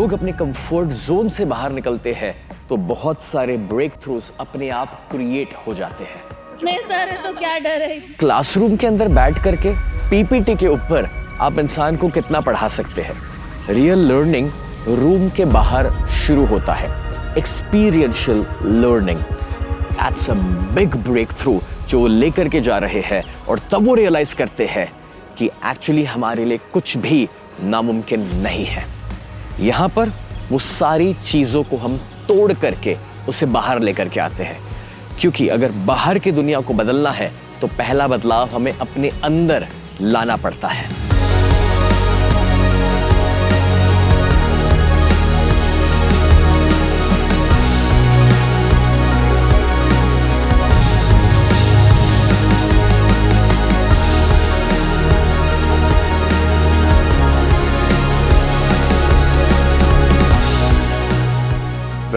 लोग अपने comfort zone से बाहर निकलते हैं तो बहुत सारे ब्रेक थ्रूज अपने आप क्रिएट हो जाते हैं। नहीं सर, तो क्या डर है। क्लासरूम के अंदर बैठ करके पीपीटी के ऊपर आप इंसान को कितना पढ़ा सकते हैं। रियल लर्निंग रूम के बाहर शुरू होता है, experiential learning. That's a big break through जो वो लेकर के जा रहे हैं, और तब वो रियलाइज करते हैं कि एक्चुअली हमारे लिए कुछ भी नामुमकिन नहीं है। यहां पर वो सारी चीजों को हम तोड़ करके उसे बाहर लेकर के आते हैं, क्योंकि अगर बाहर की दुनिया को बदलना है तो पहला बदलाव हमें अपने अंदर लाना पड़ता है।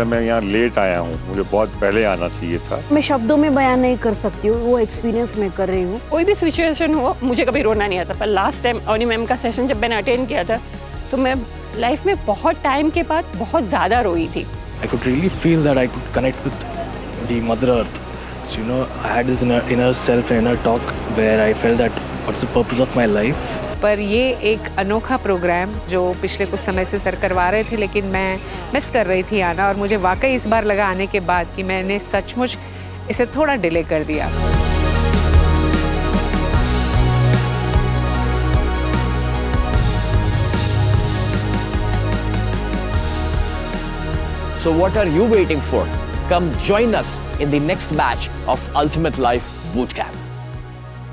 मैं यहाँ लेट आया हूँ, मुझे बहुत पहले आना चाहिए था। मैं शब्दों में बयान नहीं कर सकती हूँ, वो एक्सपीरियंस मैं कर रही हूँ। कोई भी सिचुएशन हो मुझे कभी रोना नहीं आता, पर लास्ट टाइम अवनी मैम का सेशन जब मैंने अटेंड किया था तो मैं लाइफ में बहुत टाइम के बाद बहुत ज़्यादा रोई थी। I could really feel that I could connect with the Mother Earth. So, you know, I had this inner self, inner talk where I felt that what's the purpose of my life. पर ये एक अनोखा programme जो पिछले कुछ समय से sir करवा रहे थे, लेकिन मैं मिस कर रही थी आना, और मुझे वाकई इस बार लगा आने के बाद कि मैंने सचमुच इसे थोड़ा डिले कर दिया। So what are you waiting for? Come join us in the next batch of Ultimate Life Bootcamp.